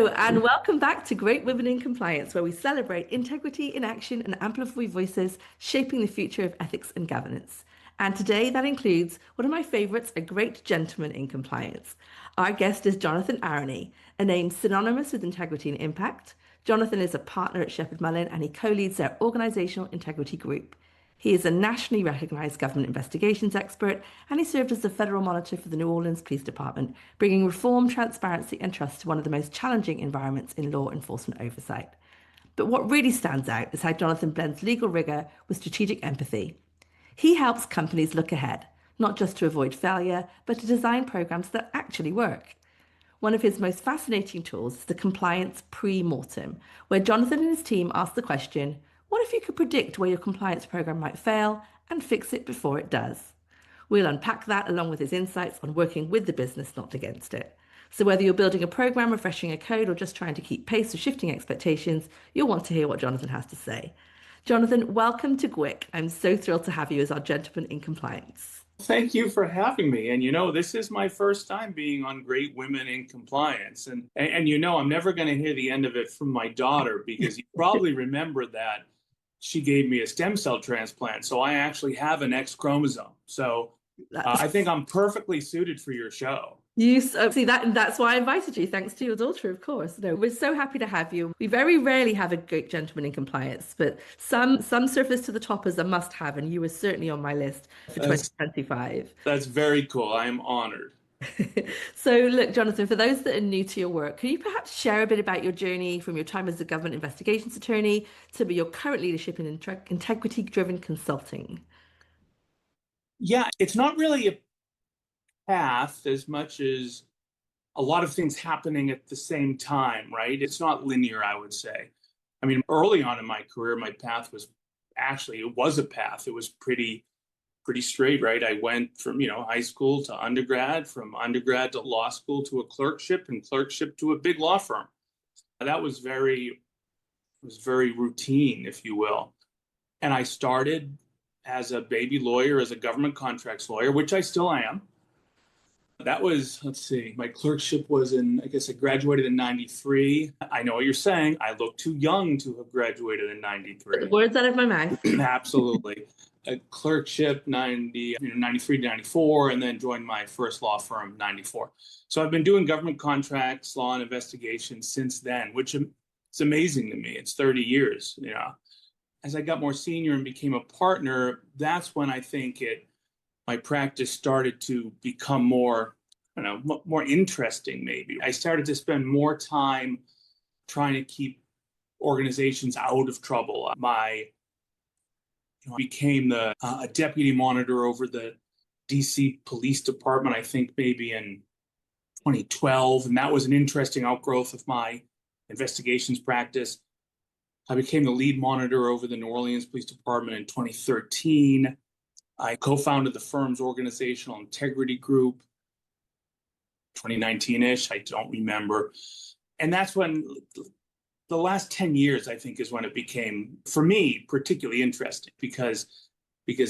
Hello, and welcome back to Great Women in Compliance, where we celebrate integrity in action and amplify voices shaping the future of ethics and governance. And today that includes one of my favorites, a great gentleman in compliance. Our guest is Jonathan Aronie, a name synonymous with integrity and impact. Jonathan is a partner at Sheppard Mullin and he co-leads their organizational integrity group. He is a nationally recognized government investigations expert, and he served as the federal monitor for the New Orleans Police Department, bringing reform, transparency, and trust to one of the most challenging environments in law enforcement oversight. But what really stands out is how Jonathan blends legal rigor with strategic empathy. He helps companies look ahead, not just to avoid failure, but to design programs that actually work. One of his most fascinating tools is the compliance pre-mortem, where Jonathan and his team ask the question, what if you could predict where your compliance program might fail and fix it before it does? We'll unpack that along with his insights on working with the business, not against it. So whether you're building a program, refreshing a code, or just trying to keep pace with shifting expectations, you'll want to hear what Jonathan has to say. Jonathan, welcome to GWIC. I'm so thrilled to have you as our gentleman in compliance. Thank you for having me. And this is my first time being on Great Women in Compliance. And I'm never going to hear the end of it from my daughter because you probably remember that she gave me a stem cell transplant. So I actually have an X chromosome. So I think I'm perfectly suited for your show. You see that, and that's why I invited you, thanks to your daughter, of course. No, we're so happy to have you. We very rarely have a great gentleman in compliance, but some surface to the top is a must-have, and you were certainly on my list for 2025. That's very cool. I am honored. So look, Jonathan, for those that are new to your work, can you perhaps share a bit about your journey from your time as a government investigations attorney to your current leadership in integrity-driven consulting? Yeah, it's not really a path as much as a lot of things happening at the same time, right? It's not linear, I would say. I mean, early on in my career, my path was it was a path. It was pretty straight, right? I went from, high school to undergrad, from undergrad to law school to a clerkship, and clerkship to a big law firm. That was very routine, if you will. And I started as a baby lawyer, as a government contracts lawyer, which I still am. That was, my clerkship was I graduated in 93. I know what you're saying. I look too young to have graduated in 93. Words out of my mouth. Absolutely. A clerkship 93 to 94, and then joined my first law firm 94. So I've been doing government contracts, law, and investigation since then, which is amazing to me. It's 30 years. As I got more senior and became a partner, that's when I think my practice started to become more interesting. Maybe I started to spend more time trying to keep organizations out of trouble. Became a deputy monitor over the DC Police Department, I think maybe in 2012. And that was an interesting outgrowth of my investigations practice. I became the lead monitor over the New Orleans Police Department in 2013. I co-founded the firm's organizational integrity group, 2019-ish, I don't remember. And that's when the last 10 years, I think, is when it became, for me, particularly interesting because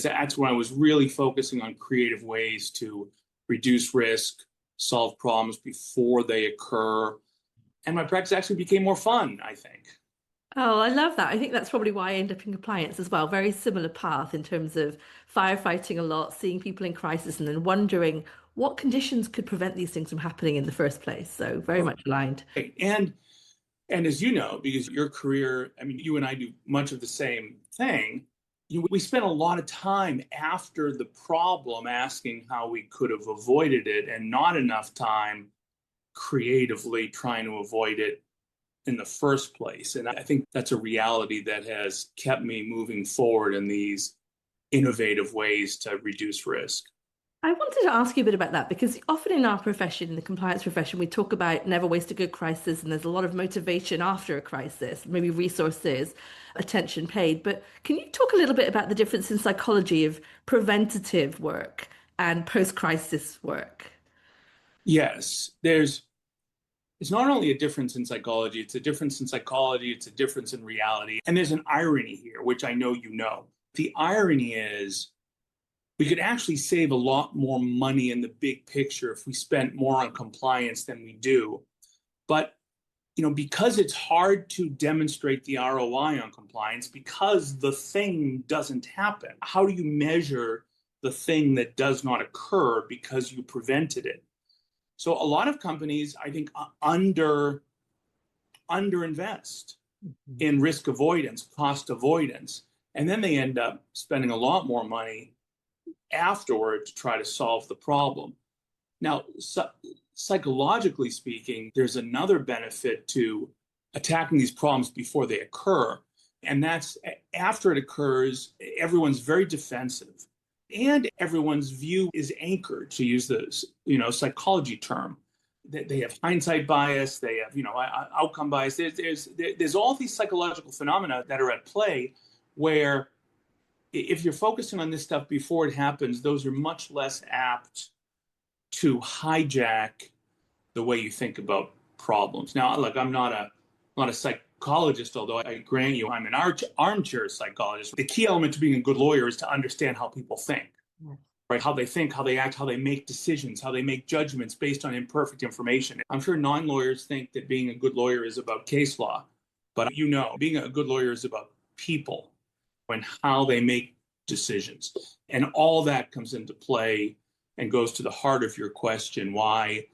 that's when I was really focusing on creative ways to reduce risk, solve problems before they occur. And my practice actually became more fun, I think. Oh, I love that. I think that's probably why I end up in compliance as well. Very similar path in terms of firefighting a lot, seeing people in crisis, and then wondering what conditions could prevent these things from happening in the first place. So very much aligned. And as you know, because your career, I mean, you and I do much of the same thing, we spent a lot of time after the problem asking how we could have avoided it, and not enough time creatively trying to avoid it in the first place. And I think that's a reality that has kept me moving forward in these innovative ways to reduce risk. I wanted to ask you a bit about that because often in our profession, in the compliance profession, we talk about never waste a good crisis, and there's a lot of motivation after a crisis, maybe resources, attention paid. But can you talk a little bit about the difference in psychology of preventative work and post-crisis work? Yes, it's not only a difference in psychology, it's a difference in psychology, it's a difference in reality. And there's an irony here, which I know you know. The irony is we could actually save a lot more money in the big picture if we spent more on compliance than we do. But because it's hard to demonstrate the ROI on compliance because the thing doesn't happen. How do you measure the thing that does not occur because you prevented it? So a lot of companies, I think, underinvest in risk avoidance, cost avoidance, and then they end up spending a lot more money afterward to try to solve the problem. Now, psychologically speaking, there's another benefit to attacking these problems before they occur. And that's after it occurs, everyone's very defensive and everyone's view is anchored, to use the psychology term. They have hindsight bias, they have outcome bias. There's all these psychological phenomena that are at play where if you're focusing on this stuff before it happens, those are much less apt to hijack the way you think about problems. Now, look, I'm not a psychologist, although I grant you I'm an armchair psychologist. The key element to being a good lawyer is to understand how people think, right? How they think, how they act, how they make decisions, how they make judgments based on imperfect information. I'm sure non-lawyers think that being a good lawyer is about case law, but being a good lawyer is about people and how they make decisions. And all that comes into play and goes to the heart of your question, why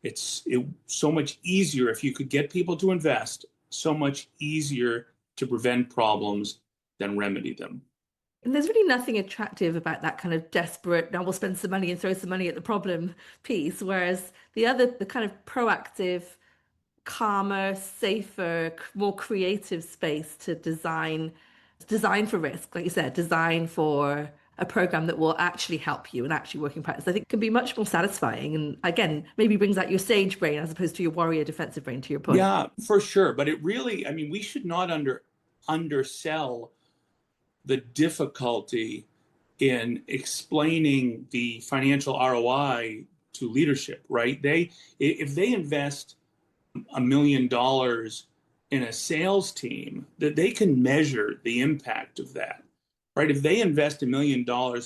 it's so much easier if you could get people to invest, so much easier to prevent problems than remedy them. And there's really nothing attractive about that kind of desperate, now we'll spend some money and throw some money at the problem piece. Whereas the kind of proactive, calmer, safer, more creative space to design for risk, like you said, design for a program that will actually help you and actually work in practice, I think can be much more satisfying. And again, maybe brings out your sage brain as opposed to your warrior defensive brain, to your point. Yeah, for sure. But it really, we should not undersell the difficulty in explaining the financial ROI to leadership, right? If they invest $1 million in a sales team, that they can measure the impact of that, right? If they invest $1 million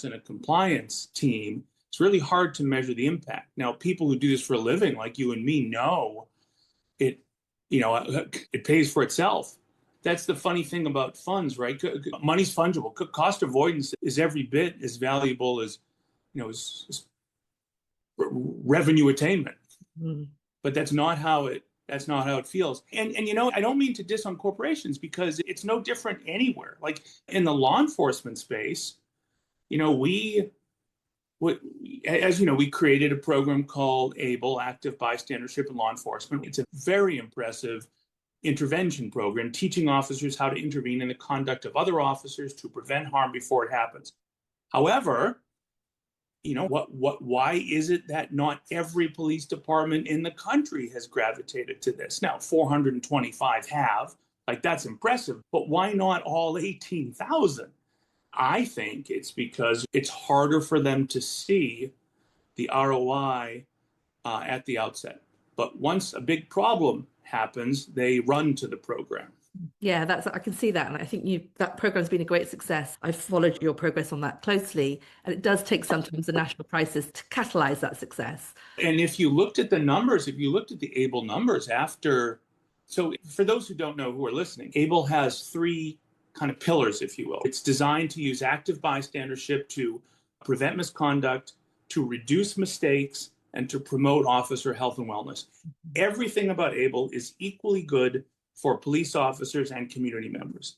in a compliance team, it's really hard to measure the impact. Now, people who do this for a living, like you and me, know it pays for itself. That's the funny thing about funds, right? Money's fungible. Cost avoidance is every bit as valuable as revenue attainment. Mm. But that's not how it feels. And I don't mean to diss on corporations because it's no different anywhere. Like in the law enforcement space, we created a program called ABLE, Active Bystandership in Law Enforcement. It's a very impressive intervention program, teaching officers how to intervene in the conduct of other officers to prevent harm before it happens. However, why is it that not every police department in the country has gravitated to this? Now, 425 have, that's impressive, but why not all 18,000? I think it's because it's harder for them to see the ROI at the outset. But once a big problem happens, they run to the program. Yeah, I can see that. And I think that program's been a great success. I've followed your progress on that closely. And it does take sometimes a national crisis to catalyze that success. And if you looked at the numbers, if you looked at the ABLE numbers so for those who don't know who are listening, ABLE has three kind of pillars, if you will. It's designed to use active bystandership to prevent misconduct, to reduce mistakes, and to promote officer health and wellness. Everything about ABLE is equally good for police officers and community members.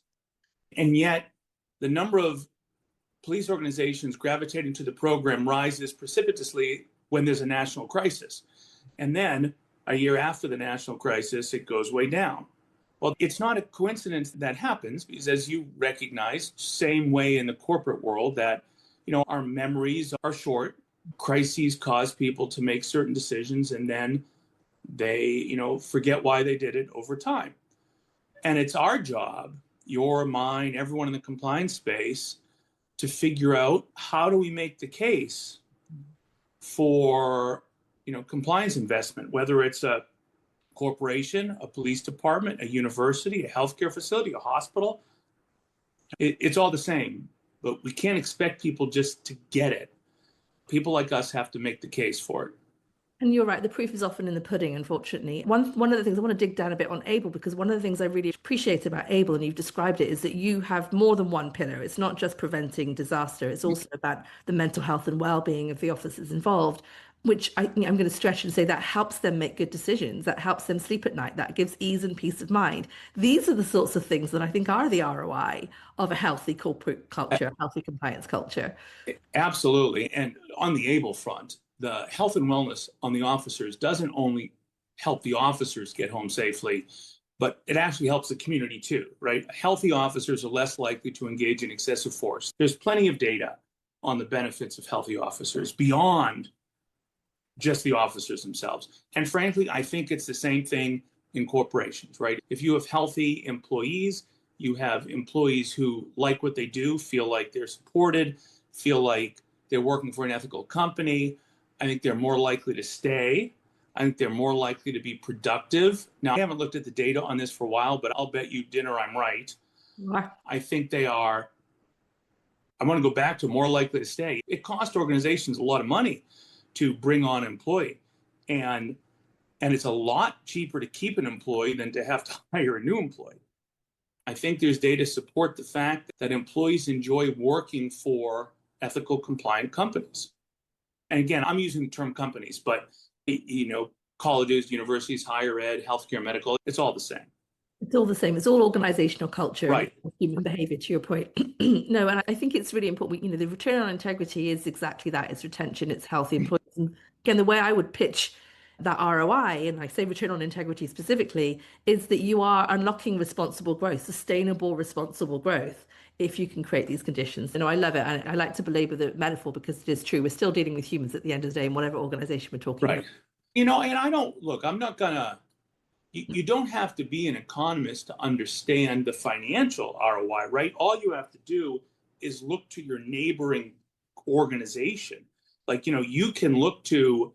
And yet, the number of police organizations gravitating to the program rises precipitously when there's a national crisis. And then, a year after the national crisis, it goes way down. Well, it's not a coincidence that happens because, as you recognize, same way in the corporate world that, our memories are short. Crises cause people to make certain decisions and then they, forget why they did it over time. And it's our job, your, mine, everyone in the compliance space, to figure out how do we make the case for, compliance investment, whether it's a corporation, a police department, a university, a healthcare facility, a hospital. It's all the same, but we can't expect people just to get it. People like us have to make the case for it. And you're right, the proof is often in the pudding, unfortunately. One of the things I want to dig down a bit on ABLE, because one of the things I really appreciate about ABLE, and you've described it, is that you have more than one pillar. It's not just preventing disaster, it's also about the mental health and well-being of the officers involved, which I'm going to stretch and say that helps them make good decisions, that helps them sleep at night, that gives ease and peace of mind. These are the sorts of things that I think are the ROI of a healthy corporate culture, a healthy compliance culture. Absolutely. And on the ABLE front, the health and wellness on the officers doesn't only help the officers get home safely, but it actually helps the community too, right? Healthy officers are less likely to engage in excessive force. There's plenty of data on the benefits of healthy officers beyond just the officers themselves. And frankly, I think it's the same thing in corporations, right? If you have healthy employees, you have employees who like what they do, feel like they're supported, feel like they're working for an ethical company. I think they're more likely to stay. I think they're more likely to be productive. Now, I haven't looked at the data on this for a while, but I'll bet you dinner I'm right. I think they are, I want to go back to more likely to stay. It costs organizations a lot of money to bring on an employee. And it's a lot cheaper to keep an employee than to have to hire a new employee. I think there's data to support the fact that employees enjoy working for ethical, compliant companies. And again, I'm using the term companies, but colleges, universities, higher ed, healthcare, medical, it's all the same. It's all the same. It's all organizational culture, right? Human behavior, to your point. No, and I think it's really important. The return on integrity is exactly that. It's retention, it's healthy employees. And again, the way I would pitch that ROI, and I say return on integrity specifically, is that you are unlocking responsible growth, sustainable, responsible growth, if you can create these conditions. I love it. And I like to belabor the metaphor because it is true. We're still dealing with humans at the end of the day in whatever organization we're talking about. And I don't, look, I'm not going to, you don't have to be an economist to understand the financial ROI, right? All you have to do is look to your neighboring organization. Like, you can look to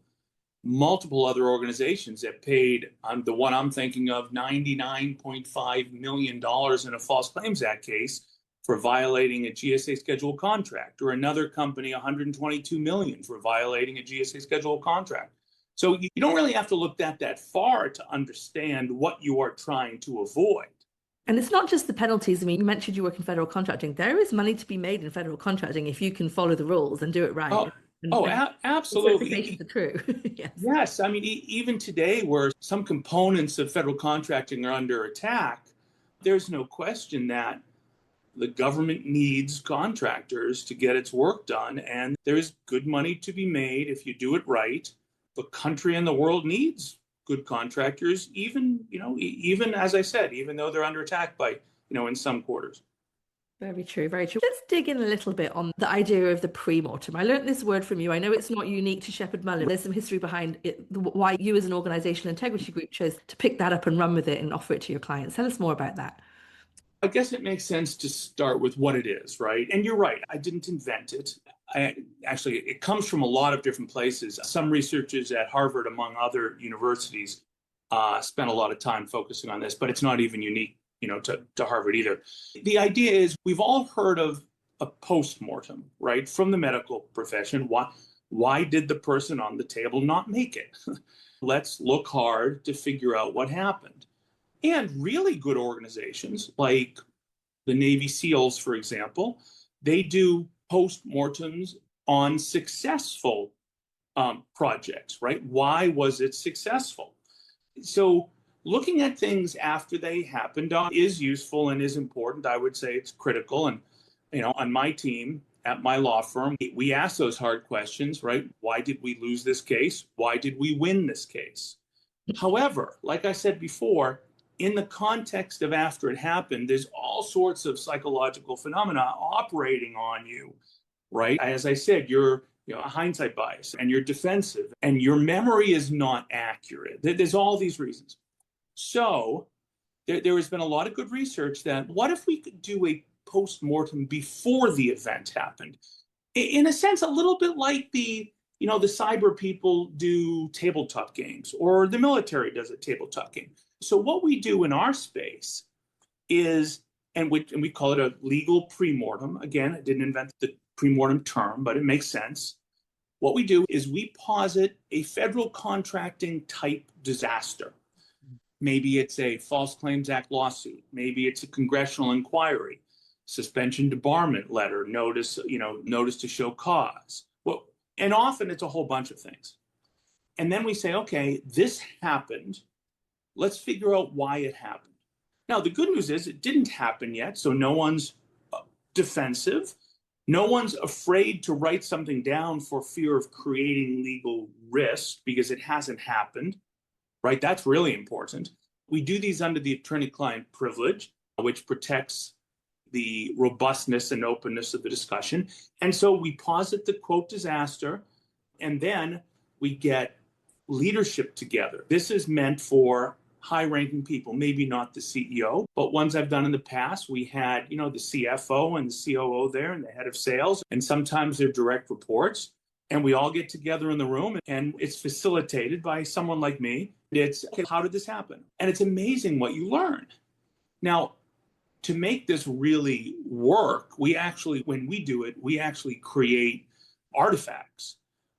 multiple other organizations that paid, the one I'm thinking of, $99.5 million in a False Claims Act case for violating a GSA schedule contract, or another company, $122 million for violating a GSA schedule contract. So you don't really have to look that far to understand what you are trying to avoid. And it's not just the penalties. I mean, you mentioned you work in federal contracting. There is money to be made in federal contracting if you can follow the rules and do it right. Absolutely. Certifications are true. Yes. I mean, even today, where some components of federal contracting are under attack, there's no question that the government needs contractors to get its work done. And there's good money to be made if you do it right. The country and the world needs good contractors, even as I said, even though they're under attack by, in some quarters. Very true, very true. Let's dig in a little bit on the idea of the pre-mortem. I learned this word from you. I know it's not unique to Sheppard Mullin. There's some history behind it, why you as an organizational integrity group chose to pick that up and run with it and offer it to your clients. Tell us more about that. I guess it makes sense to start with what it is, right? And you're right, I didn't invent it. It comes from a lot of different places. Some researchers at Harvard, among other universities, spent a lot of time focusing on this, but it's not even unique, to Harvard either. The idea is we've all heard of a post-mortem, right? From the medical profession. Why did the person on the table not make it? Let's look hard to figure out what happened. And really good organizations like the Navy SEALs, for example, they do post-mortems on successful projects, right? Why was it successful? So looking at things after they happened is useful and is important. I would say it's critical. And, on my team, at my law firm, we ask those hard questions, right? Why did we lose this case? Why did we win this case? However, like I said before, in the context of after it happened, there's all sorts of psychological phenomena operating on you, right? As I said, you're a hindsight bias and you're defensive and your memory is not accurate. There's all these reasons. So there has been a lot of good research that what if we could do a post-mortem before the event happened? In a sense, a little bit like the cyber people do tabletop games, or the military does a tabletop game. So what we do in our space is, and we call it a legal pre-mortem. Again, I didn't invent the pre-mortem term, but it makes sense. What we do is we posit a federal contracting type disaster. Maybe it's a False Claims Act lawsuit. Maybe it's a congressional inquiry, suspension debarment letter, notice to show cause. Well, and often it's a whole bunch of things. And then we say, okay, this happened. Let's figure out why it happened. Now, the good news is it didn't happen yet, so no one's defensive. No one's afraid to write something down for fear of creating legal risk because it hasn't happened, right? That's really important. We do these under the attorney-client privilege, which protects the robustness and openness of the discussion. And so we posit the quote disaster, and then we get leadership together. This is meant for high-ranking people, maybe not the CEO, but ones I've done in the past. We had, the CFO and the COO there and the head of sales, and sometimes they're direct reports. And we all get together in the room, and it's facilitated by someone like me. It's, okay, how did this happen? And it's amazing what you learn. Now, to make this really work, when we do it, we actually create artifacts,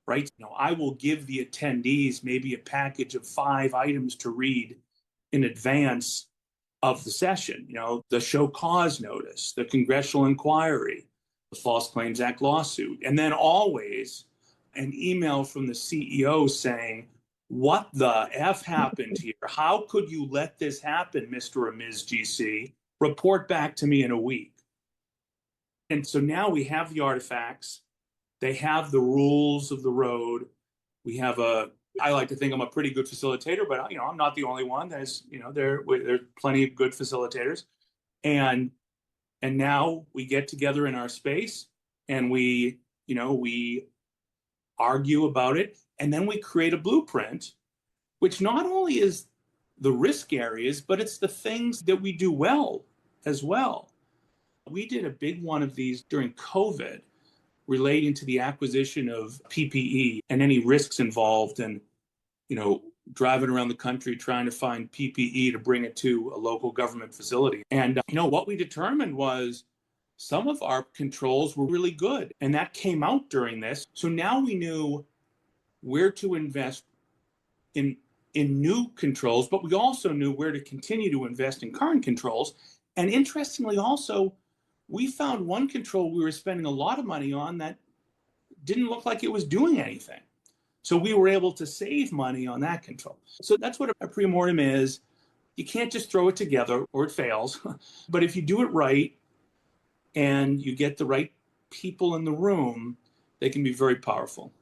right? I will give the attendees maybe a package of 5 items to read in advance of the session. The show cause notice, the congressional inquiry, the False Claims Act lawsuit, and then always an email from the CEO saying, what the F happened here? How could you let this happen, Mr. or Ms. GC? Report back to me in a week. And so now we have the artifacts. They have the rules of the road. I like to think I'm a pretty good facilitator, but I'm not the only one. There's plenty of good facilitators. And now we get together in our space and we argue about it. And then we create a blueprint, which not only is the risk areas, but it's the things that we do well as well. We did a big one of these during COVID relating to the acquisition of PPE and any risks involved in, driving around the country trying to find PPE to bring it to a local government facility. And, what we determined was some of our controls were really good. And that came out during this. So now we knew where to invest in new controls, but we also knew where to continue to invest in current controls. And interestingly, also, we found one control we were spending a lot of money on that didn't look like it was doing anything. So we were able to save money on that control. So that's what a pre-mortem is. You can't just throw it together or it fails. But if you do it right and you get the right people in the room, they can be very powerful.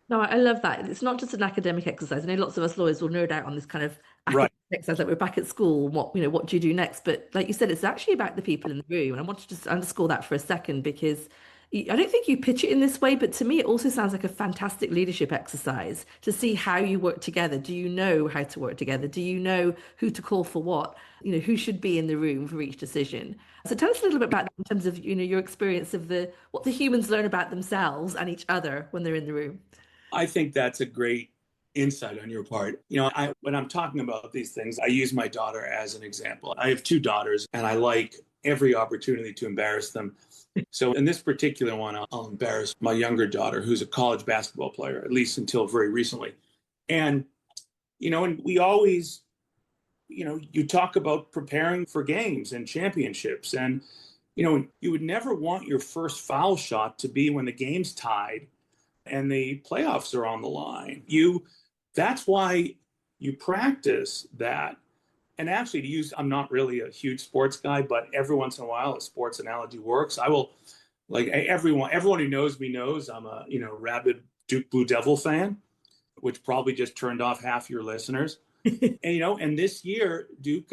No, I love that. It's not just an academic exercise. I know lots of us lawyers will nerd out on this kind of academic exercise, like we're back at school. What do you do next? But like you said, it's actually about the people in the room. And I want to just underscore that for a second, because I don't think you pitch it in this way, but to me, it also sounds like a fantastic leadership exercise to see how you work together. Do you know how to work together? Do you know who to call for what? Who should be in the room for each decision? So tell us a little bit about that in terms of, your experience of what the humans learn about themselves and each other when they're in the room. I think that's a great insight on your part. When I'm talking about these things, I use my daughter as an example. I have 2 daughters, and I like every opportunity to embarrass them. So in this particular one, I'll embarrass my younger daughter, who's a college basketball player, at least until very recently. And, and we always, you talk about preparing for games and championships. And, you would never want your first foul shot to be when the game's tied and the playoffs are on the line. That's why you practice that. And actually, I'm not really a huge sports guy, but every once in a while, a sports analogy works. I will, like everyone who knows me knows I'm a, rabid Duke Blue Devil fan, which probably just turned off half your listeners. And this year, Duke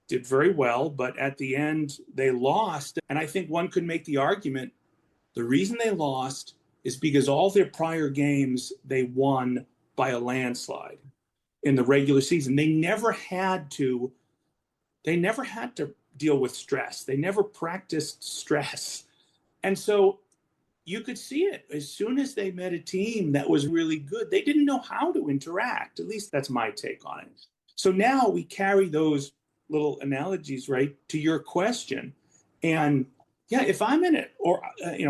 did very well, but at the end, they lost. And I think one could make the argument, the reason they lost is because all their prior games they won by a landslide in the regular season. They never had to deal with stress. They never practiced stress. And so you could see it as soon as they met a team that was really good. They didn't know how to interact. At least that's my take on it. So now we carry those little analogies, right, to your question. And Yeah, if I'm in it or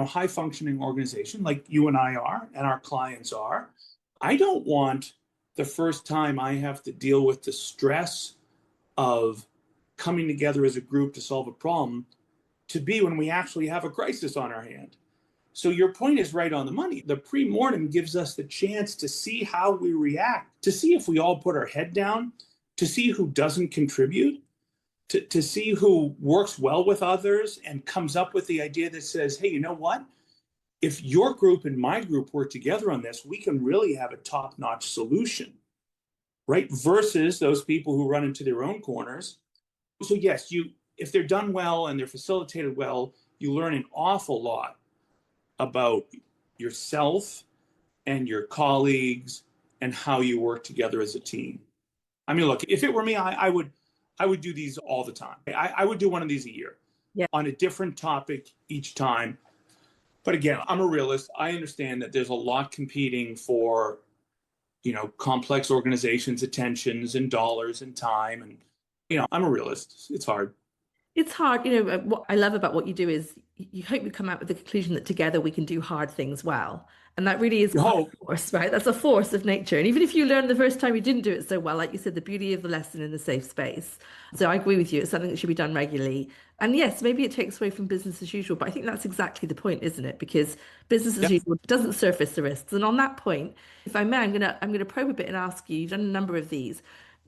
high functioning organization like you and I are and our clients are, I don't want the first time I have to deal with the stress of coming together as a group to solve a problem to be when we actually have a crisis on our hand. So your point is right on the money. The pre-mortem gives us the chance to see how we react, to see if we all put our head down, to see who doesn't contribute, to see who works well with others and comes up with the idea that says, hey, you know what? If your group and my group work together on this, we can really have a top-notch solution, right? Versus those people who run into their own corners. So yes, if they're done well and they're facilitated well, you learn an awful lot about yourself and your colleagues and how you work together as a team. I mean, look, if it were me, I would do these all the time. I would do one of these a year on a different topic each time. But again, I'm a realist. I understand that there's a lot competing for, complex organizations' attentions and dollars and time. And, I'm a realist. It's hard. It's hard. What I love about what you do is you hope we come out with the conclusion that together we can do hard things well. And that really is quite a force, right? That's a force of nature. And even if you learn the first time you didn't do it so well, like you said, the beauty of the lesson in the safe space. So I agree with you. It's something that should be done regularly. And yes, maybe it takes away from business as usual, but I think that's exactly the point, isn't it? Because business as usual doesn't surface the risks. And on that point, if I may, I'm gonna probe a bit and ask you, you've done a number of these.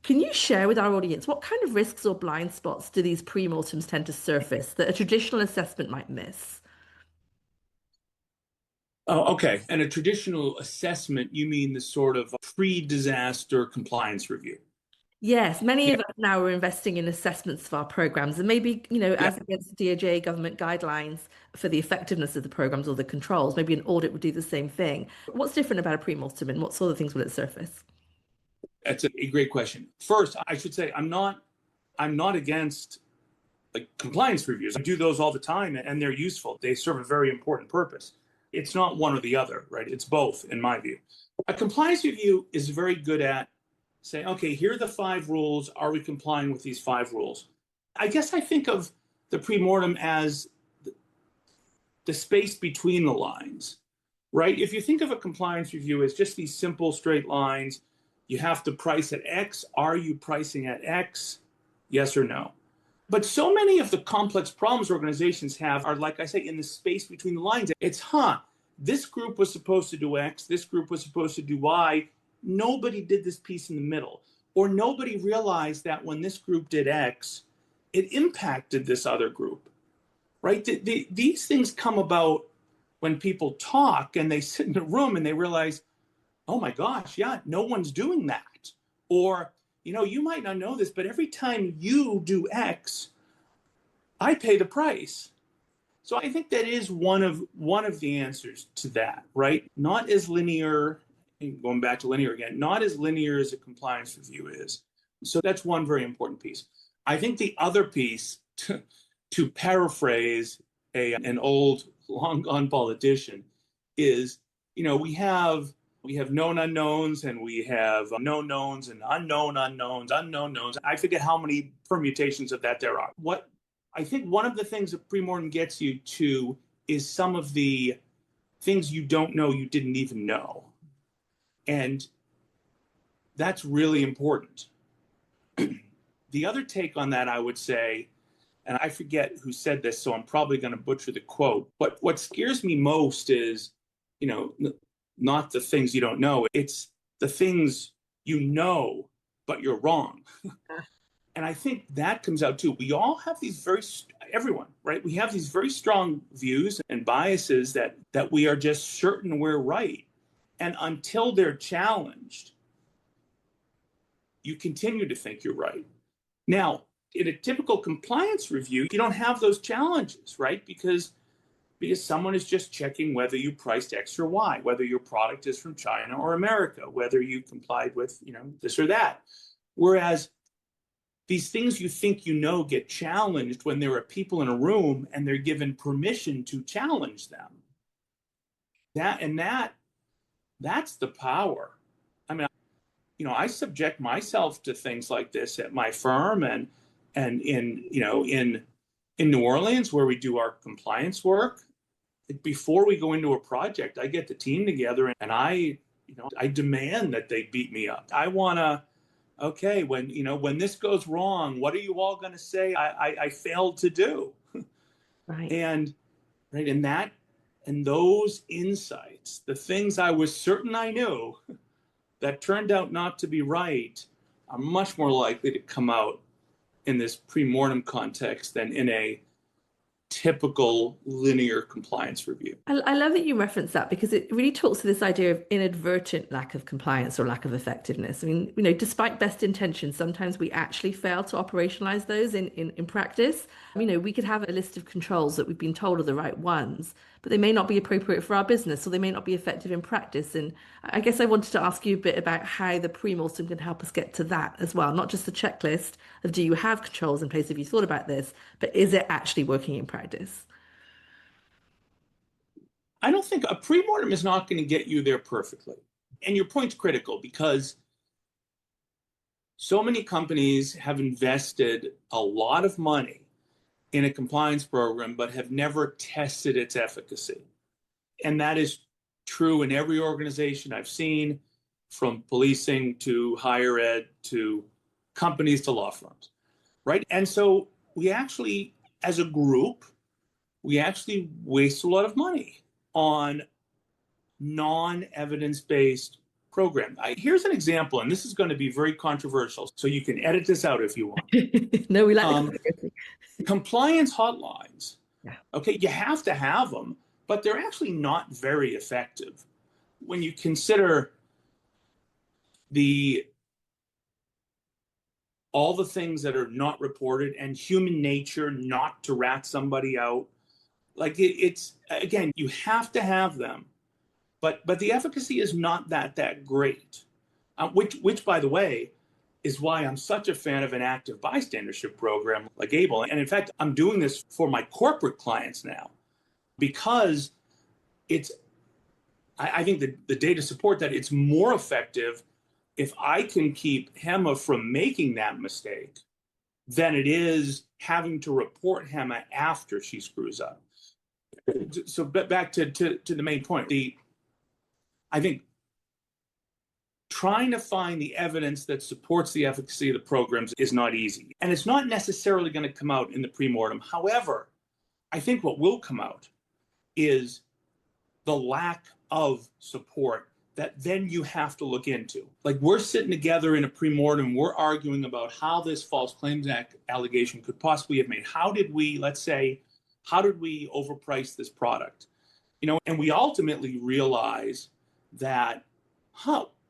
Can you share with our audience what kind of risks or blind spots do these pre-mortems tend to surface that a traditional assessment might miss? Oh, okay. And a traditional assessment, you mean the sort of pre-disaster compliance review? Yes, many Yeah. of us now are investing in assessments of our programs, and maybe, Yeah. as against DOJ government guidelines for the effectiveness of the programs or the controls, maybe an audit would do the same thing. What's different about a pre-mortem and what sort of things will it surface? That's a great question. First, I should say I'm not against like compliance reviews. I do those all the time and they're useful. They serve a very important purpose. It's not one or the other, right? It's both, in my view. A compliance review is very good at saying, okay, here are the 5 rules. Are we complying with these 5 rules? I guess I think of the pre-mortem as the space between the lines, right? If you think of a compliance review as just these simple straight lines, you have to price at X. Are you pricing at X? Yes or no? But so many of the complex problems organizations have are, like I say, in the space between the lines. It's, this group was supposed to do X, this group was supposed to do Y. Nobody did this piece in the middle. Or nobody realized that when this group did X, it impacted this other group, right? These things come about when people talk and they sit in a room and they realize, oh my gosh, yeah, no one's doing that. Or, you might not know this, but every time you do X, I pay the price. So I think that is one of the answers to that, right? Not as linear, going back to linear again, not as linear as a compliance review is. So that's one very important piece. I think the other piece, to paraphrase an old, long gone politician, is, we have known unknowns and we have known knowns and unknown unknowns, unknown knowns. I forget how many permutations of that there are. What I think one of the things that pre-mortem gets you to is some of the things you don't know you didn't even know. And that's really important. The other take on that, I would say, and I forget who said this, so I'm probably going to butcher the quote, but what scares me most is, not the things you don't know, it's the things you know, but you're wrong. And I think that comes out too. We all have these everyone, right? We have these very strong views and biases that we are just certain we're right. And until they're challenged, you continue to think you're right. Now, in a typical compliance review, you don't have those challenges, right? Because someone is just checking whether you priced X or Y, whether your product is from China or America, whether you complied with, this or that. Whereas these things you think get challenged when there are people in a room and they're given permission to challenge them. That's the power. I mean, I subject myself to things like this at my firm and in In New Orleans, where we do our compliance work, before we go into a project, I get the team together and I demand that they beat me up. I want to, okay, when this goes wrong, what are you all going to say I failed to do? Right. And right, and those insights, the things I was certain I knew that turned out not to be right, are much more likely to come out in this pre-mortem context than in a typical linear compliance review. I love that you reference that because it really talks to this idea of inadvertent lack of compliance or lack of effectiveness. I mean, despite best intentions, sometimes we actually fail to operationalize those in practice. We could have a list of controls that we've been told are the right ones, but they may not be appropriate for our business or they may not be effective in practice. And I guess I wanted to ask you a bit about how the pre-mortem can help us get to that as well. Not just the checklist of do you have controls in place, have you thought about this, but is it actually working in practice? I don't think a pre-mortem is not going to get you there perfectly. And your point's critical because so many companies have invested a lot of money in a compliance program, but have never tested its efficacy. And that is true in every organization I've seen, from policing to higher ed to companies to law firms, right? And so we actually, as a group, we actually waste a lot of money on non-evidence-based program. Here's an example, and this is going to be very controversial, so you can edit this out if you want. No, we like the controversy. Compliance hotlines. Yeah. Okay, you have to have them, but they're actually not very effective. When you consider all the things that are not reported and human nature not to rat somebody out, like it's again, you have to have them, but the efficacy is not that great. Which by the way is why I'm such a fan of an active bystandership program like ABLE. And in fact, I'm doing this for my corporate clients now because I think the data support that it's more effective if I can keep Hemma from making that mistake than it is having to report Hemma after she screws up. So back to the main point, I think trying to find the evidence that supports the efficacy of the programs is not easy. And it's not necessarily going to come out in the pre-mortem. However, I think what will come out is the lack of support that then you have to look into. Like, we're sitting together in a pre-mortem, we're arguing about how this False Claims Act allegation could possibly have made. How did we overprice this product? And we ultimately realize that,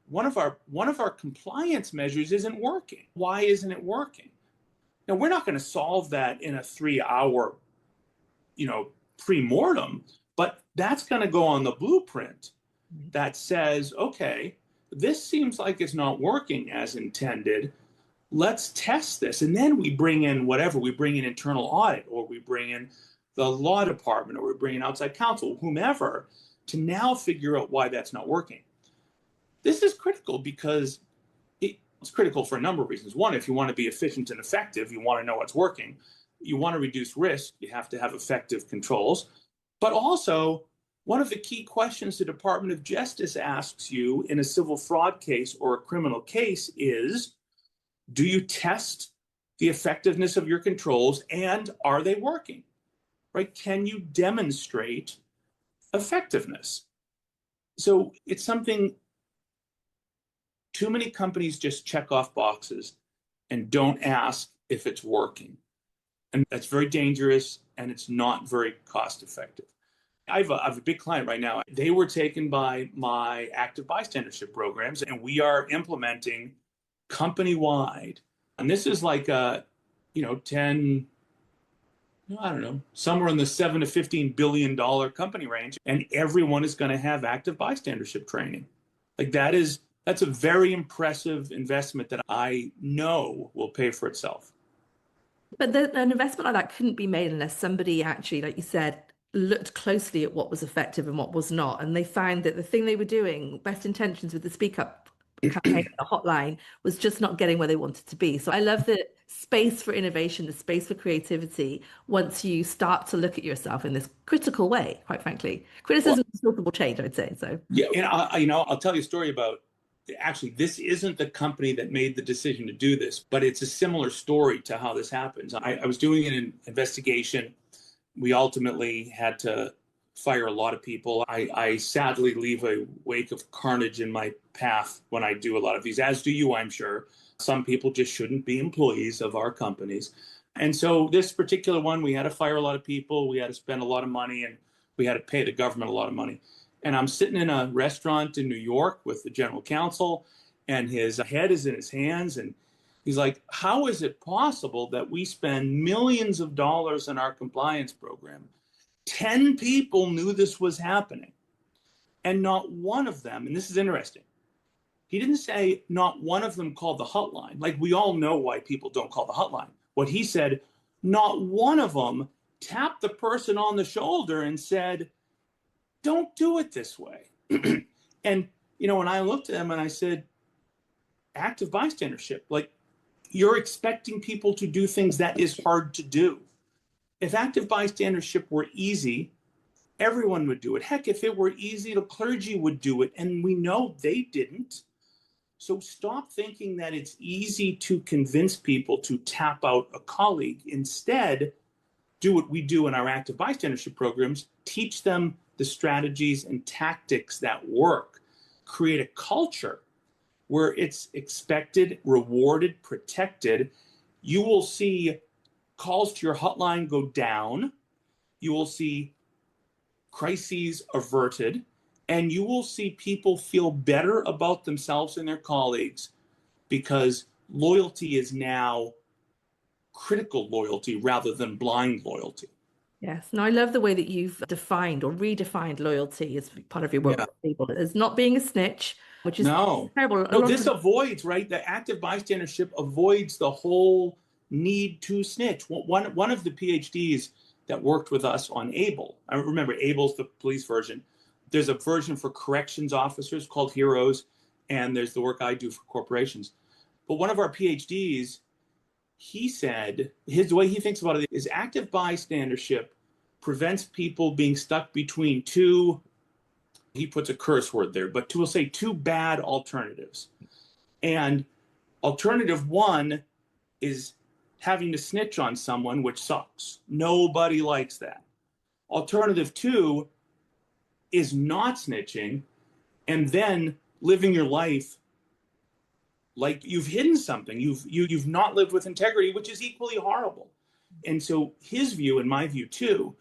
one of our compliance measures isn't working. Why isn't it working? Now, we're not going to solve that in a 3-hour, pre-mortem, but that's going to go on the blueprint that says, okay, this seems like it's not working as intended. Let's test this. And then we bring in whatever, we bring in internal audit, or we bring in the law department, or we bring in outside counsel, whomever, to now figure out why that's not working. This is critical because it's critical for a number of reasons. One, if you want to be efficient and effective, you want to know what's working. You want to reduce risk, you have to have effective controls. But also, one of the key questions the Department of Justice asks you in a civil fraud case or a criminal case is, do you test the effectiveness of your controls and are they working? Right? Can you demonstrate effectiveness? So it's something too many companies just check off boxes and don't ask if it's working. And that's very dangerous and it's not very cost effective. I have a big client right now. They were taken by my active bystandership programs, and we are implementing company-wide. And this is like a, 10, I don't know, somewhere in the $7 to $15 billion company range. And everyone is going to have active bystandership training. Like that's a very impressive investment that I know will pay for itself. But an investment like that couldn't be made unless somebody actually, like you said, looked closely at what was effective and what was not. And they found that the thing they were doing, best intentions with the speak up campaign, the hotline was just not getting where they wanted to be. So I love the space for innovation, the space for creativity once you start to look at yourself in this critical way, quite frankly. Well, Criticism is notable change, I'd say. So yeah, and I'll tell you a story about. Actually, this isn't the company that made the decision to do this, but it's a similar story to how this happens. I was doing an investigation. We ultimately had to fire a lot of people. I sadly leave a wake of carnage in my path when I do a lot of these, as do you, I'm sure. Some people just shouldn't be employees of our companies. And so this particular one, we had to fire a lot of people. We had to spend a lot of money, and we had to pay the government a lot of money. And I'm sitting in a restaurant in New York with the general counsel, and his head is in his hands. And he's like, how is it possible that we spend millions of dollars in our compliance program? 10 people knew this was happening, and not one of them, and this is interesting, he didn't say not one of them called the hotline. Like, we all know why people don't call the hotline. What he said, not one of them tapped the person on the shoulder and said, don't do it this way. And, when I looked at him and I said, active bystandership, like, you're expecting people to do things that is hard to do. If active bystandership were easy, everyone would do it. Heck, if it were easy, the clergy would do it. And we know they didn't. So stop thinking that it's easy to convince people to tap out a colleague. Instead, do what we do in our active bystandership programs, teach them the strategies and tactics that work, create a culture where it's expected, rewarded, protected. You will see calls to your hotline go down. You will see crises averted, and you will see people feel better about themselves and their colleagues because loyalty is now critical loyalty rather than blind loyalty. yes, no, I love the way that you've defined or redefined loyalty as part of your work as not being a snitch, which is terrible. No, this avoids, right? The active bystandership avoids the whole need to snitch. One of the PhDs that worked with us on ABLE, I remember ABLE's the police version. There's a version for corrections officers called HEROES, and there's the work I do for corporations. But one of our PhDs, he said, the way he thinks about it is active bystandership prevents people being stuck between two, he puts a curse word there, but we'll say two bad alternatives. And alternative one is having to snitch on someone, which sucks. Nobody likes that. Alternative two is not snitching and then living your life like you've hidden something. You've not lived with integrity, which is equally horrible. And so his view, and my view too,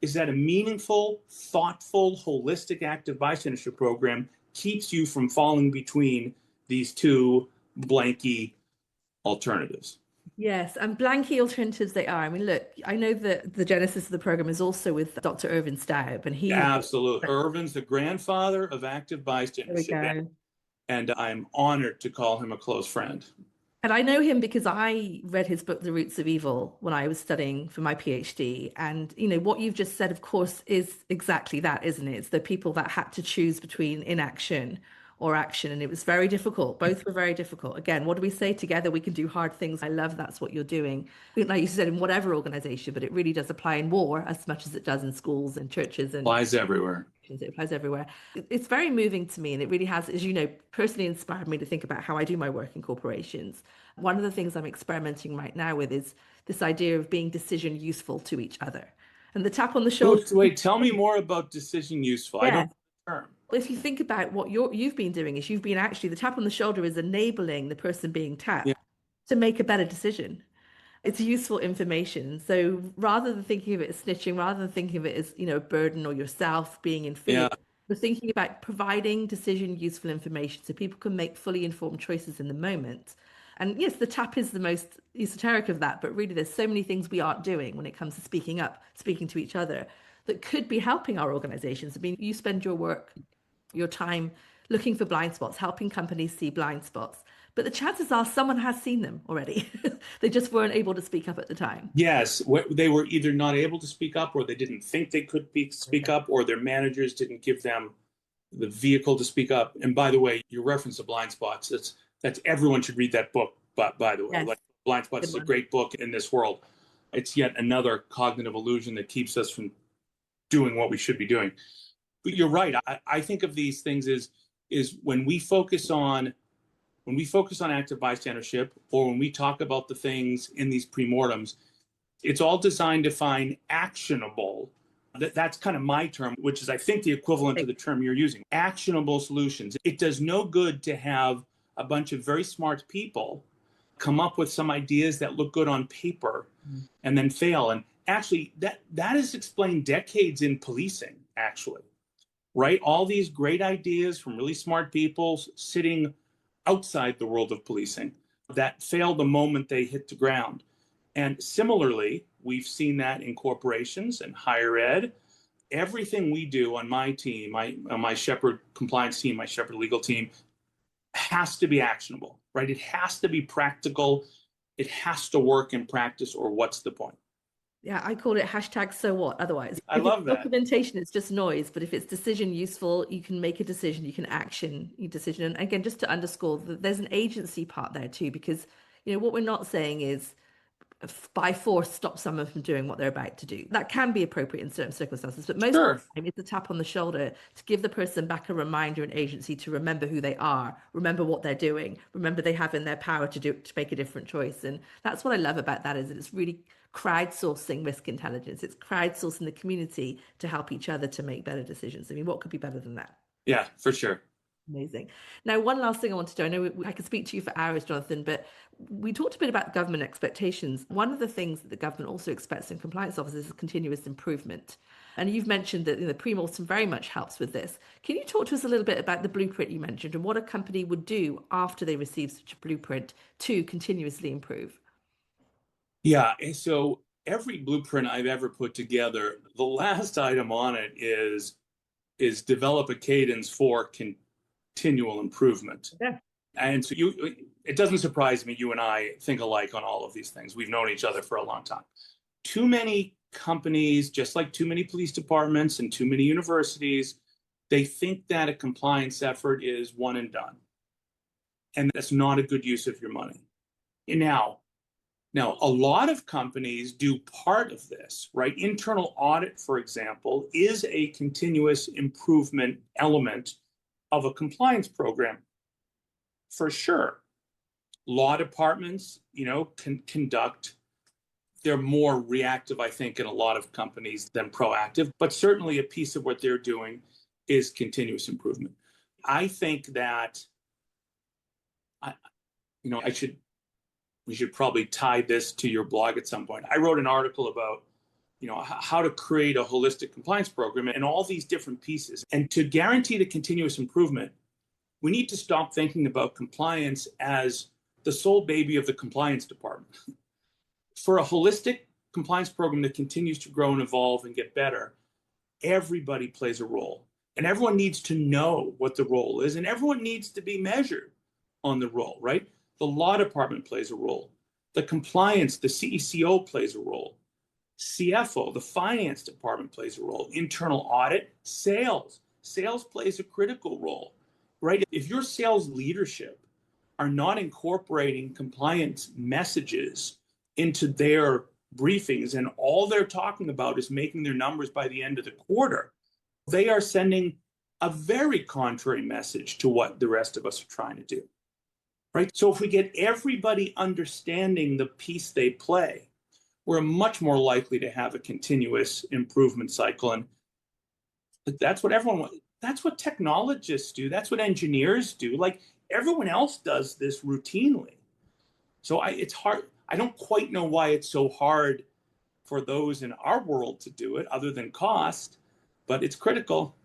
is that a meaningful, thoughtful, holistic active bystandership program keeps you from falling between these two blanky alternatives. Yes, and blanky alternatives they are. I mean, look, I know that the genesis of the program is also with Dr. Irvin Staub, and he absolutely. Irvin's the grandfather of active bystandership. And I'm honored to call him a close friend. And I know him because I read his book, The Roots of Evil, when I was studying for my PhD. And, what you've just said, of course, is exactly that, isn't it? It's the people that had to choose between inaction or action. And it was very difficult. Both were very difficult. Again, what do we say? Together we can do hard things. I love that's what you're doing. Like you said, in whatever organization, but it really does apply in war as much as it does in schools and churches. And applies everywhere. It applies everywhere. It's very moving to me, and it really has, as you know, personally inspired me to think about how I do my work in corporations. One of the things I'm experimenting right now with is this idea of being decision useful to each other. And the tap on the shoulder. Wait, tell me more about decision useful. I don't know the term. If you think about what you've been doing, is you've been actually, the tap on the shoulder is enabling the person being tapped to make a better decision. It's useful information. So rather than thinking of it as snitching, rather than thinking of it as, a burden or yourself being in fear, we're thinking about providing decision useful information so people can make fully informed choices in the moment. And yes, the tap is the most esoteric of that, but really there's so many things we aren't doing when it comes to speaking up, speaking to each other, that could be helping our organizations. I mean, you spend your time looking for blind spots, helping companies see blind spots. But the chances are someone has seen them already. They just weren't able to speak up at the time. Yes, they were either not able to speak up, or they didn't think they could speak up, or their managers didn't give them the vehicle to speak up. And by the way, your reference to blind spots, that's everyone should read that book, but by the way, Yes, like blind spots good is a one. great book in this world. It's yet another cognitive illusion that keeps us from doing what we should be doing. But you're right. I think of these things is when we focus on active bystandership, or when we talk about the things in these pre-mortems, it's all designed to find actionable. That's kind of my term, which is, I think, the equivalent to the term you're using, actionable solutions. It does no good to have a bunch of very smart people come up with some ideas that look good on paper and then fail. And actually, that is explained decades in policing, actually, right? All these great ideas from really smart people sitting outside the world of policing that fail the moment they hit the ground. And similarly, we've seen that in corporations and higher ed. Everything we do on my team, on my Sheppard compliance team, my Sheppard legal team, has to be actionable, right? It has to be practical. It has to work in practice, or what's the point? Yeah, I call it hashtag so what otherwise. I If it's love that. documentation, it's just noise. But if it's decision useful, you can make a decision, you can action your decision. And again, just to underscore that there's an agency part there too, because what we're not saying is by force stop someone from doing what they're about to do. That can be appropriate in certain circumstances, but most of Sure. the time it's a tap on the shoulder to give the person back a reminder and agency to remember who they are, remember what they're doing, remember they have in their power to make a different choice. And that's what I love about that, is that it's really crowdsourcing risk intelligence. It's crowdsourcing the community to help each other to make better decisions. I mean, what could be better than that? Yeah, for sure. Amazing. Now, one last thing I want to do. I know I could speak to you for hours, Jonathan, but we talked a bit about government expectations. One of the things that the government also expects in compliance officers is continuous improvement. And you've mentioned that the pre-mortem very much helps with this. Can you talk to us a little bit about the blueprint you mentioned and what a company would do after they receive such a blueprint to continuously improve? Yeah, and so every blueprint I've ever put together, the last item on it is develop a cadence for continual improvement. Yeah. And so it doesn't surprise me you and I think alike on all of these things. We've known each other for a long time. Too many companies, just like too many police departments and too many universities, they think that a compliance effort is one and done. And that's not a good use of your money. And now, a lot of companies do part of this, right? Internal audit, for example, is a continuous improvement element of a compliance program, for sure. Law departments, can conduct. They're more reactive, I think, in a lot of companies than proactive, but certainly a piece of what they're doing is continuous improvement. I think that we should probably tie this to your blog at some point. I wrote an article about, how to create a holistic compliance program and all these different pieces. And to guarantee the continuous improvement, we need to stop thinking about compliance as the sole baby of the compliance department. For a holistic compliance program that continues to grow and evolve and get better, everybody plays a role. And everyone needs to know what the role is, and everyone needs to be measured on the role, right? The law department plays a role. The compliance, the CECO plays a role. CFO, the finance department, plays a role. Internal audit, sales plays a critical role, right? If your sales leadership are not incorporating compliance messages into their briefings and all they're talking about is making their numbers by the end of the quarter, they are sending a very contrary message to what the rest of us are trying to do. Right? So if we get everybody understanding the piece they play, we're much more likely to have a continuous improvement cycle. And that's what that's what technologists do. That's what engineers do. Like, everyone else does this routinely. So it's hard. I don't quite know why it's so hard for those in our world to do it, other than cost, but it's critical.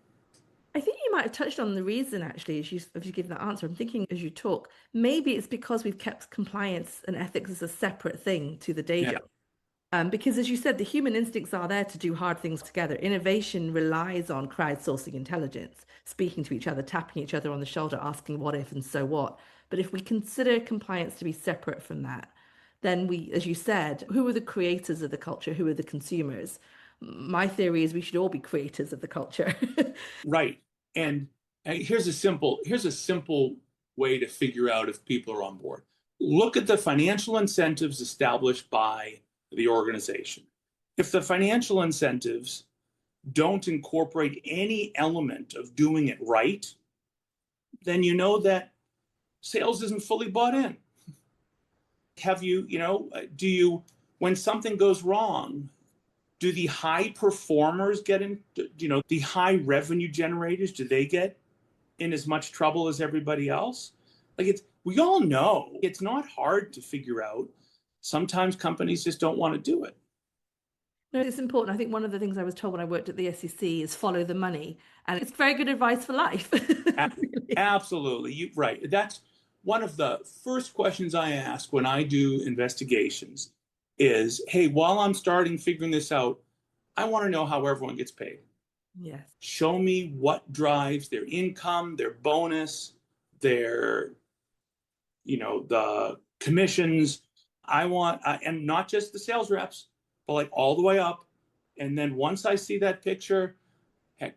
I think you might have touched on the reason, actually, as you give that answer. I'm thinking as you talk, maybe it's because we've kept compliance and ethics as a separate thing to the day job. Because as you said, the human instincts are there to do hard things together. Innovation relies on crowdsourcing intelligence, speaking to each other, tapping each other on the shoulder, asking what if and so what. But if we consider compliance to be separate from that, then we, as you said, who are the creators of the culture? Who are the consumers? My theory is we should all be creators of the culture. Right. And Here's a simple way to figure out if people are on board. Look at the financial incentives established by the organization. If the financial incentives don't incorporate any element of doing it right, then you know that sales isn't fully bought in. When something goes wrong, do the high performers get in, the high revenue generators, do they get in as much trouble as everybody else? We all know it's not hard to figure out. Sometimes companies just don't want to do it. No, it's important. I think one of the things I was told when I worked at the SEC is follow the money. And it's very good advice for life. Absolutely. Right. That's one of the first questions I ask when I do investigations is, hey, while I'm figuring this out, I want to know how everyone gets paid. Yes. Show me what drives their income, their bonus, their, the commissions. I want, and not just the sales reps, but all the way up. And then once I see that picture, heck,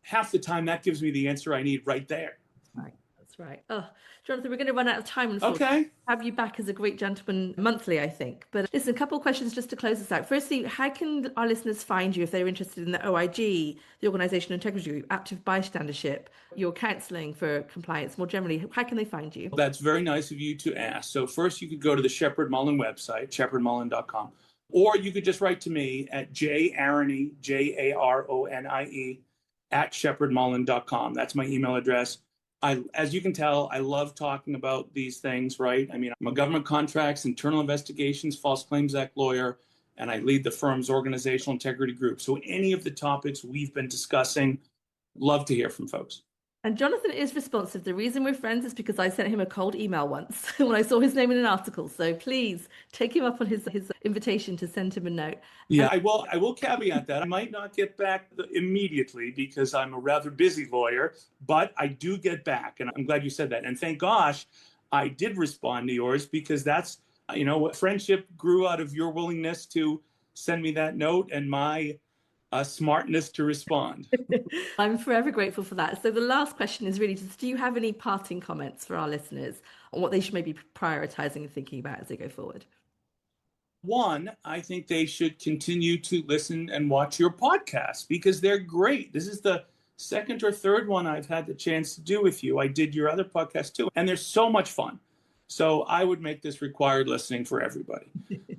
half the time that gives me the answer I need right there. Right. That's right. Oh, Jonathan, we're going to run out of time. Okay. Have you back as a great gentleman monthly, I think. But listen, a couple of questions just to close this out. Firstly, how can our listeners find you if they're interested in the OIG, the Organisational Integrity Group, active bystandership, your counselling for compliance more generally? How can they find you? That's very nice of you to ask. So first you could go to the Sheppard Mullin website, sheppardmullin.com, or you could just write to me at Aronie, Jaronie, at sheppardmullin.com. That's my email address. As you can tell, I love talking about these things, right? I mean, I'm a government contracts, internal investigations, False Claims Act lawyer, and I lead the firm's organizational integrity group. So any of the topics we've been discussing, love to hear from folks. And Jonathan is responsive. The reason we're friends is because I sent him a cold email once when I saw his name in an article. So please take him up on his invitation to send him a note. Yeah, I will caveat that. I might not get back immediately because I'm a rather busy lawyer, but I do get back. And I'm glad you said that. And thank gosh, I did respond to yours because that's, what friendship grew out of your willingness to send me that note and my smartness to respond. I'm forever grateful for that. So the last question is really just, do you have any parting comments for our listeners on what they should maybe prioritizing and thinking about as they go forward? One, I think they should continue to listen and watch your podcast because they're great. This is the second or third one I've had the chance to do with you. I did your other podcast too, and they're so much fun. So I would make this required listening for everybody.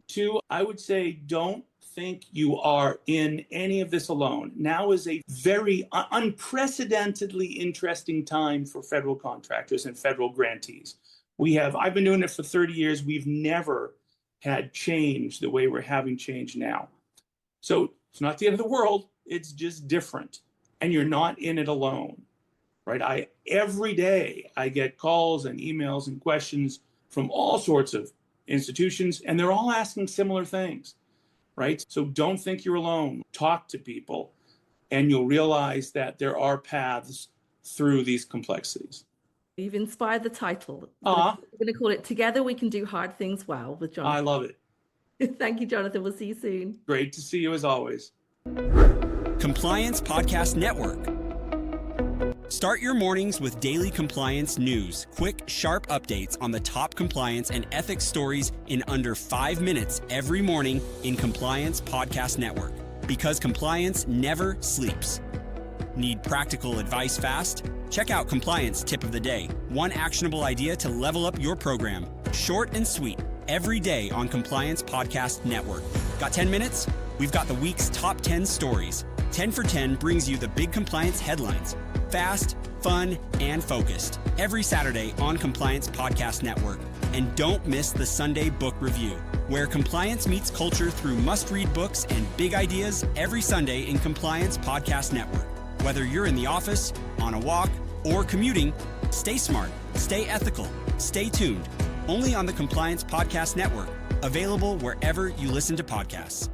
Two, I would say don't think you are in any of this alone. Now is a very unprecedentedly interesting time for federal contractors and federal grantees. I've been doing it for 30 years. We've never had change the way we're having change now. So it's not the end of the world. It's just different. And you're not in it alone, right? Every day I get calls and emails and questions from all sorts of institutions, and they're all asking similar things. Right? So don't think you're alone. Talk to people, and you'll realize that there are paths through these complexities. You've inspired the title. We're going to call it Together We Can Do Hard Things Well with Jonathan. I love it. Thank you, Jonathan. We'll see you soon. Great to see you as always. Compliance Podcast Network. Start your mornings with daily compliance news, quick, sharp updates on the top compliance and ethics stories in under 5 minutes every morning in Compliance Podcast Network. Because compliance never sleeps. Need practical advice fast? Check out Compliance Tip of the Day. One actionable idea to level up your program. Short and sweet, every day on Compliance Podcast Network. Got 10 minutes? We've got the week's top 10 stories. 10 for 10 brings you the big compliance headlines. Fast, fun, and focused. Every Saturday on Compliance Podcast Network. And don't miss the Sunday Book Review, where compliance meets culture through must-read books and big ideas every Sunday in Compliance Podcast Network. Whether you're in the office, on a walk, or commuting, stay smart, stay ethical, stay tuned. Only on the Compliance Podcast Network. Available wherever you listen to podcasts.